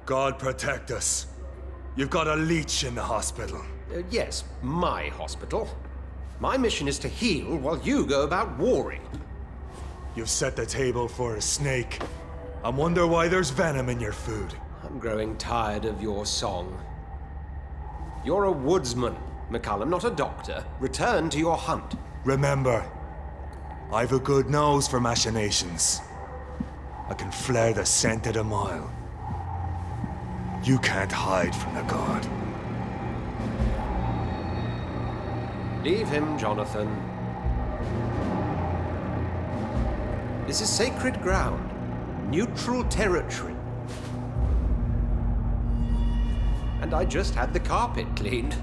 God protect us. You've got a leech in the hospital. Yes, my hospital. My mission is to heal while you go about warring. You've set the table for a snake. I wonder why there's venom in your food. I'm growing tired of your song. You're a woodsman, McCullum, not a doctor. Return to your hunt. Remember, I've a good nose for machinations. I can flare the scent at a mile. You can't hide from the god. Leave him, Jonathan. This is sacred ground. Neutral territory. And I just had the carpet cleaned.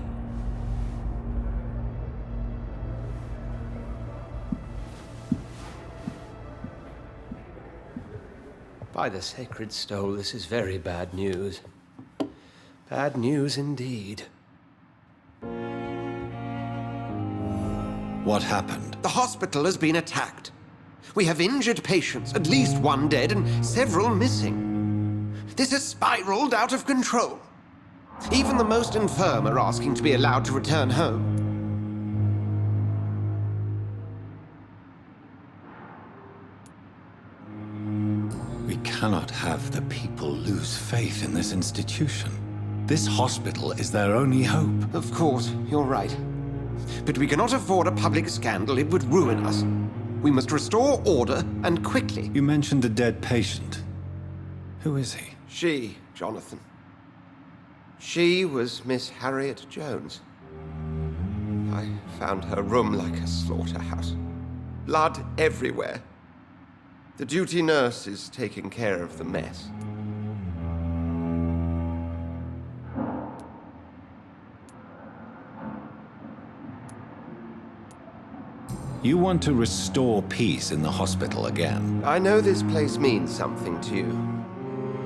By the sacred stole, this is very bad news. Bad news indeed. What happened? The hospital has been attacked. We have injured patients, at least one dead and several missing. This has spiraled out of control. Even the most infirm are asking to be allowed to return home. We cannot have the people lose faith in this institution. This hospital is their only hope. Of course, you're right. But we cannot afford a public scandal. It would ruin us. We must restore order, and quickly. You mentioned a dead patient. Who is he? She, Jonathan. She was Miss Harriet Jones. I found her room like a slaughterhouse. Blood everywhere. The duty nurse is taking care of the mess. You want to restore peace in the hospital again. I know this place means something to you.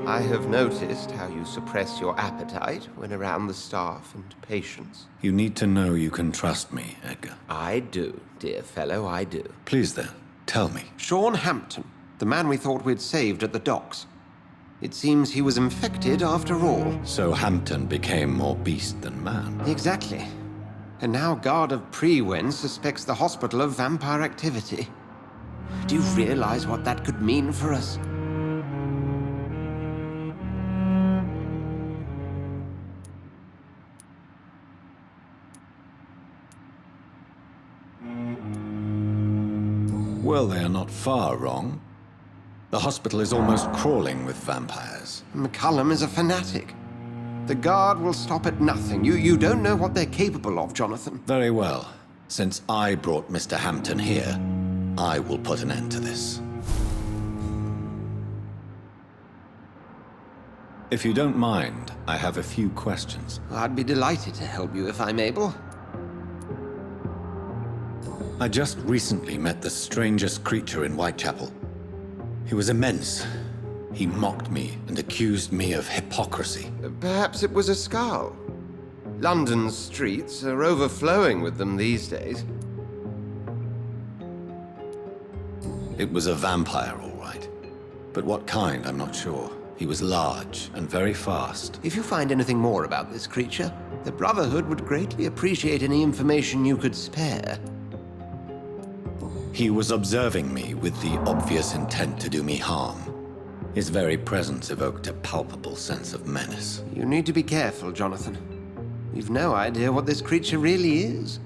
I have noticed how you suppress your appetite when around the staff and patients. You need to know you can trust me, Edgar. I do, dear fellow, I do. Please then, tell me. Sean Hampton, the man we thought we'd saved at the docks. It seems he was infected after all. So Hampton became more beast than man. Exactly. And now Guard of Prewen suspects the hospital of vampire activity. Do you realize what that could mean for us? Well, they are not far wrong. The hospital is almost crawling with vampires. McCullum is a fanatic. The Guard will stop at nothing. You don't know what they're capable of, Jonathan. Very well. Since I brought Mr. Hampton here, I will put an end to this. If you don't mind, I have a few questions. I'd be delighted to help you if I'm able. I just recently met the strangest creature in Whitechapel. He was immense. He mocked me and accused me of hypocrisy. Perhaps it was a skull. London's streets are overflowing with them these days. It was a vampire, all right. But what kind, I'm not sure. He was large and very fast. If you find anything more about this creature, the Brotherhood would greatly appreciate any information you could spare. He was observing me with the obvious intent to do me harm. His very presence evoked a palpable sense of menace. You need to be careful, Jonathan. We've no idea what this creature really is.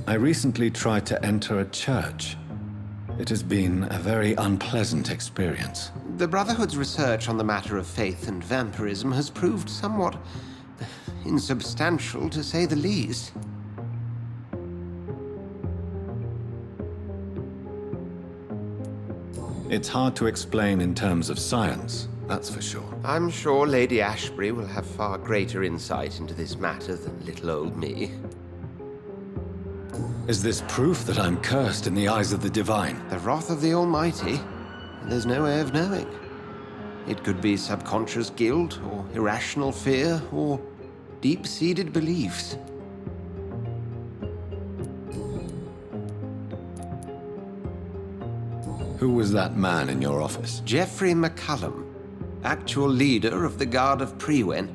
I recently tried to enter a church. It has been a very unpleasant experience. The Brotherhood's research on the matter of faith and vampirism has proved somewhat insubstantial, to say the least. It's hard to explain in terms of science, that's for sure. I'm sure Lady Ashbury will have far greater insight into this matter than little old me. Is this proof that I'm cursed in the eyes of the divine? The wrath of the Almighty? There's no way of knowing. It could be subconscious guilt, or irrational fear, or deep-seated beliefs. Who was that man in your office? Geoffrey McCullum, actual leader of the Guard of Priwen.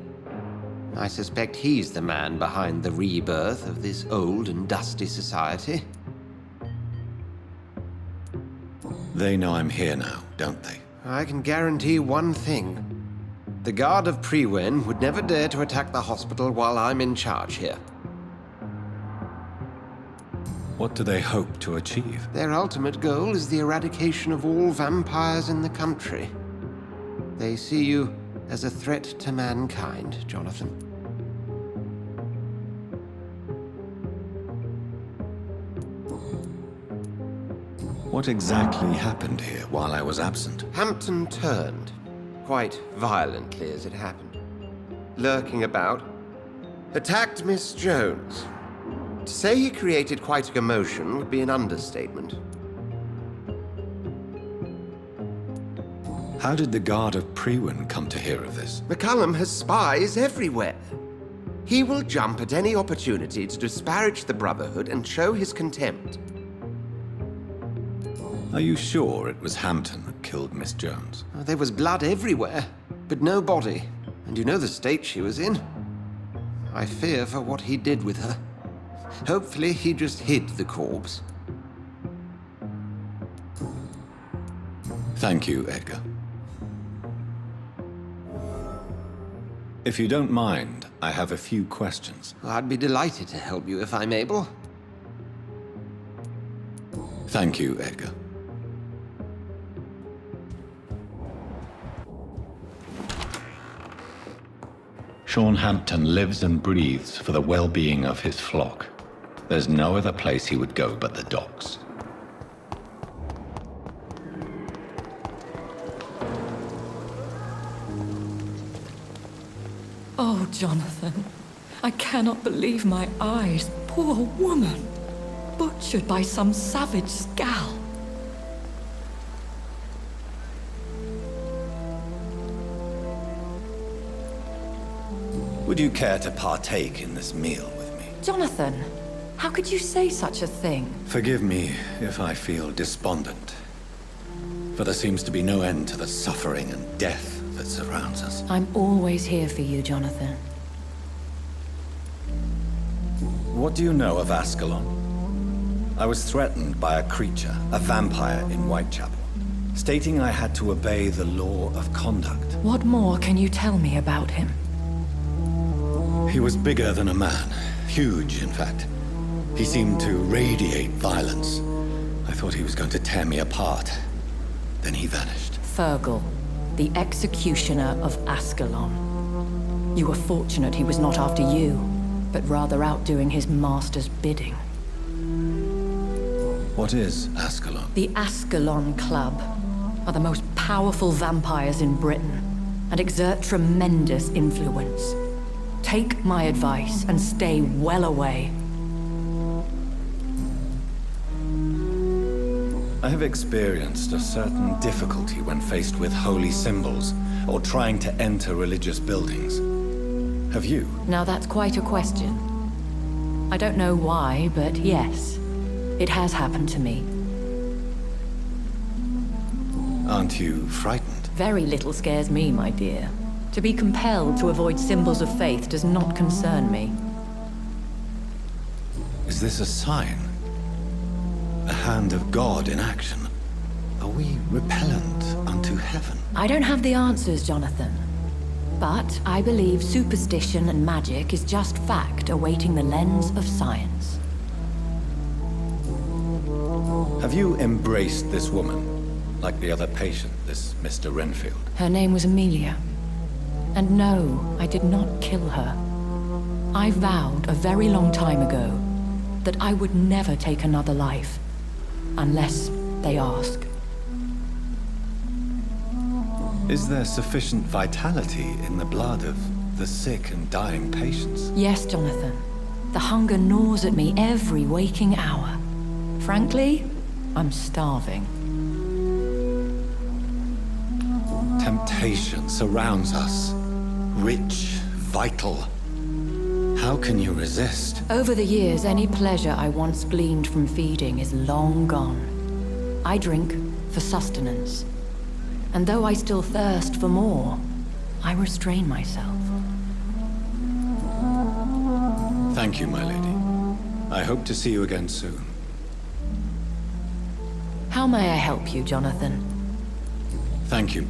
I suspect he's the man behind the rebirth of this old and dusty society. They know I'm here now, don't they? I can guarantee one thing. The Guard of Priwen would never dare to attack the hospital while I'm in charge here. What do they hope to achieve? Their ultimate goal is the eradication of all vampires in the country. They see you as a threat to mankind, Jonathan. What exactly happened here while I was absent? Hampton turned, quite violently as it happened. Lurking about, attacked Miss Jones. To say he created quite a commotion would be an understatement. How did the Guard of Priwen come to hear of this? McCullum has spies everywhere. He will jump at any opportunity to disparage the Brotherhood and show his contempt. Are you sure it was Hampton that killed Miss Jones? There was blood everywhere, but no body. And you know the state she was in. I fear for what he did with her. Hopefully, he just hid the corpse. Thank you, Edgar. If you don't mind, I have a few questions. I'd be delighted to help you if I'm able. Thank you, Edgar. Sean Hampton lives and breathes for the well-being of his flock. There's no other place he would go but the docks. Oh, Jonathan, I cannot believe my eyes. Poor woman, butchered by some savage scowl. Would you care to partake in this meal with me? Jonathan, how could you say such a thing? Forgive me if I feel despondent, for there seems to be no end to the suffering and death that surrounds us. I'm always here for you, Jonathan. What do you know of Ascalon? I was threatened by a creature, a vampire in Whitechapel, stating I had to obey the law of conduct. What more can you tell me about him? He was bigger than a man. Huge, in fact. He seemed to radiate violence. I thought he was going to tear me apart. Then he vanished. Fergal, the executioner of Ascalon. You were fortunate he was not after you, but rather out doing his master's bidding. What is Ascalon? The Ascalon Club are the most powerful vampires in Britain and exert tremendous influence. Take my advice and stay well away. I have experienced a certain difficulty when faced with holy symbols or trying to enter religious buildings. Have you? Now that's quite a question. I don't know why, but yes, it has happened to me. Aren't you frightened? Very little scares me, my dear. To be compelled to avoid symbols of faith does not concern me. Is this a sign? A hand of God in action? Are we repellent unto heaven? I don't have the answers, Jonathan. But I believe superstition and magic is just fact awaiting the lens of science. Have you embraced this woman? Like the other patient, this Mr. Renfield? Her name was Amelia. And no, I did not kill her. I vowed a very long time ago that I would never take another life, unless they ask. Is there sufficient vitality in the blood of the sick and dying patients? Yes, Jonathan. The hunger gnaws at me every waking hour. Frankly, I'm starving. Temptation surrounds us. Rich, vital. How can you resist? Over the years, any pleasure I once gleaned from feeding is long gone. I drink for sustenance. And though I still thirst for more, I restrain myself. Thank you, my lady. I hope to see you again soon. How may I help you, Jonathan? Thank you.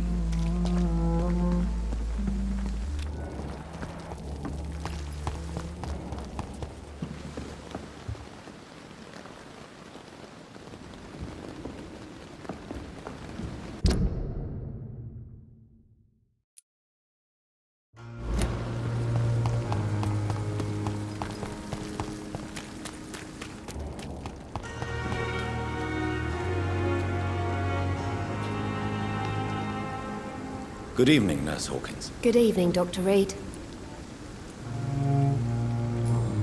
Good evening, Nurse Hawkins. Good evening, Dr. Reed.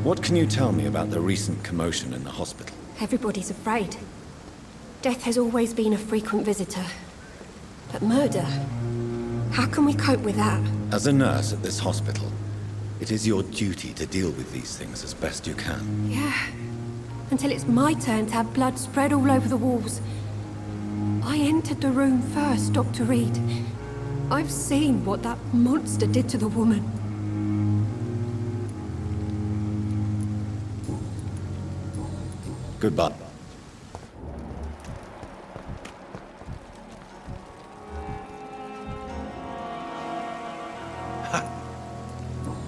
What can you tell me about the recent commotion in the hospital? Everybody's afraid. Death has always been a frequent visitor. But murder? How can we cope with that? As a nurse at this hospital, it is your duty to deal with these things as best you can. Yeah. Until it's my turn to have blood spread all over the walls. I entered the room first, Dr. Reed. I've seen what that monster did to the woman. Goodbye.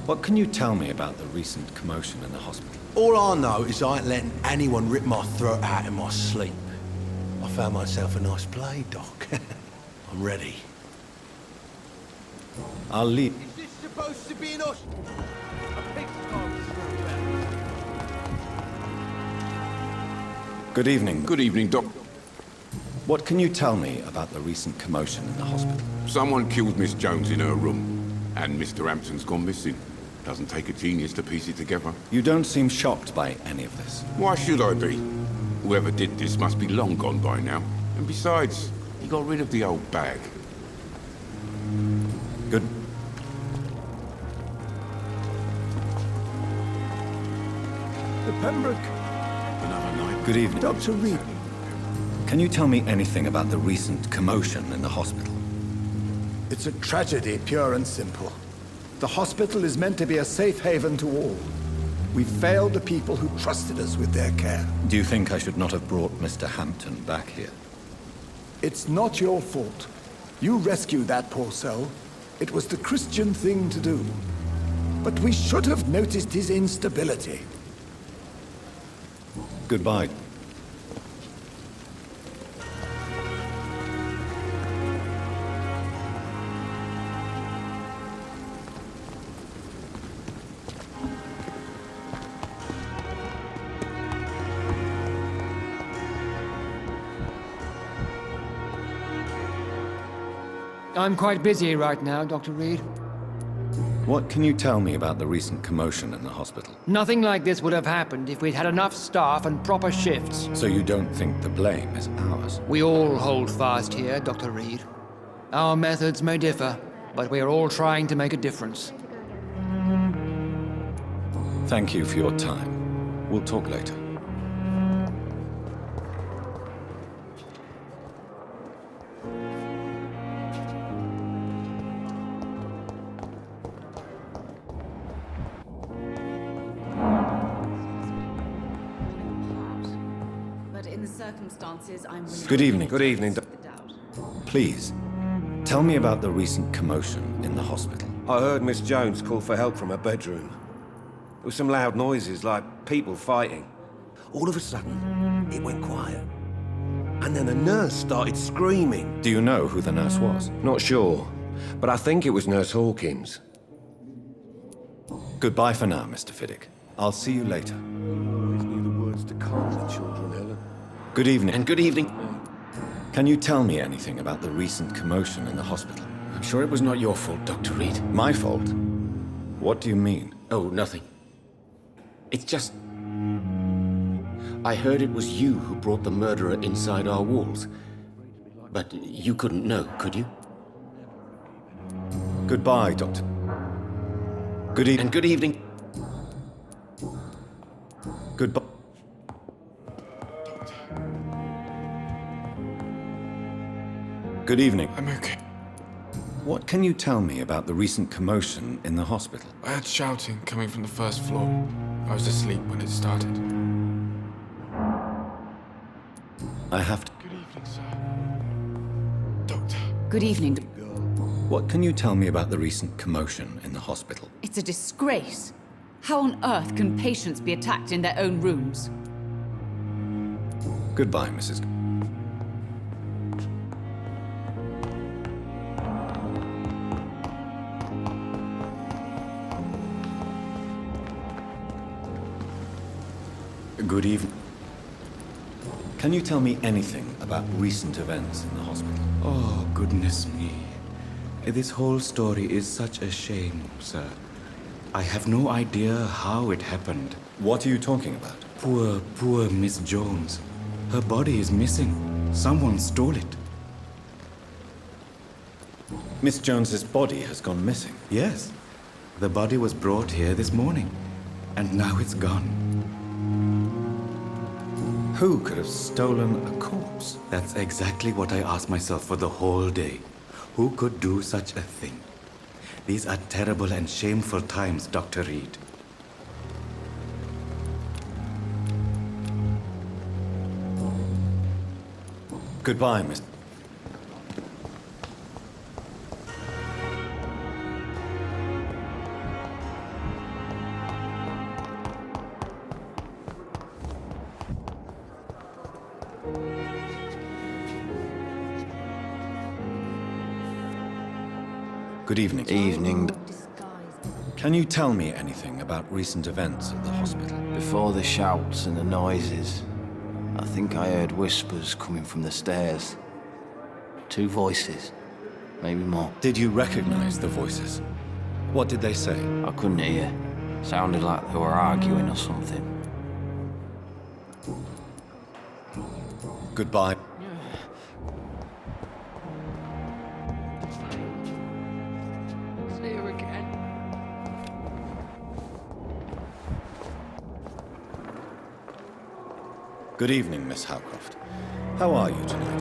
What can you tell me about the recent commotion in the hospital? All I know is I ain't letting anyone rip my throat out in my sleep. I found myself a nice play, Doc. I'm ready. I'll leave. Is this supposed to be an Good evening. Good evening, Doc. What can you tell me about the recent commotion in the hospital? Someone killed Miss Jones in her room, and Mr. Hampton's gone missing. Doesn't take a genius to piece it together. You don't seem shocked by any of this. Why should I be? Whoever did this must be long gone by now. And besides, he got rid of the old bag. Good. The Pembroke. Another night. Good evening. Dr. Reed. Can you tell me anything about the recent commotion in the hospital? It's a tragedy, pure and simple. The hospital is meant to be a safe haven to all. We failed the people who trusted us with their care. Do you think I should not have brought Mr. Hampton back here? It's not your fault. You rescued that poor soul. It was the Christian thing to do. But we should have noticed his instability. Goodbye. I'm quite busy right now, Dr. Reed. What can you tell me about the recent commotion in the hospital? Nothing like this would have happened if we'd had enough staff and proper shifts. So you don't think the blame is ours? We all hold fast here, Dr. Reed. Our methods may differ, but we are all trying to make a difference. Thank you for your time. We'll talk later. But in the circumstances, I'm willing Good evening. Good evening, to the doubt. Please, tell me about the recent commotion in the hospital. I heard Miss Jones call for help from her bedroom. There were some loud noises, like people fighting. All of a sudden, it went quiet. And then a nurse started screaming. Do you know who the nurse was? Not sure, but I think it was Nurse Hawkins. Goodbye for now, Mr. Fiddick. I'll see you later. Always knew the words to calm the children, Helen. Good evening. And good evening. Can you tell me anything about the recent commotion in the hospital? I'm sure it was not your fault, Dr. Reed. My fault? What do you mean? Oh, nothing. It's just... I heard it was you who brought the murderer inside our walls. But you couldn't know, could you? Goodbye, Doctor. Good evening. And good evening. Goodbye. Good evening. I'm okay. What can you tell me about the recent commotion in the hospital? I heard shouting coming from the first floor. I was asleep when it started. I have to... Good evening, sir. Doctor. Good evening. What can you tell me about the recent commotion in the hospital? It's a disgrace. How on earth can patients be attacked in their own rooms? Goodbye, Mrs. Good evening. Can you tell me anything about recent events in the hospital? Oh, goodness me. This whole story is such a shame, sir. I have no idea how it happened. What are you talking about? Poor Miss Jones. Her body is missing. Someone stole it. Miss Jones's body has gone missing. Yes. The body was brought here this morning. And now it's gone. Who could have stolen a corpse? That's exactly what I asked myself for the whole day. Who could do such a thing? These are terrible and shameful times, Dr. Reed. Goodbye, Miss... Good evening. Evening. Can you tell me anything about recent events at the hospital? Before the shouts and the noises, I think I heard whispers coming from the stairs. 2 voices, maybe more. Did you recognize the voices? What did they say? I couldn't hear. Sounded like they were arguing or something. Goodbye. See her again. Good evening, Miss Howcroft. How are you tonight?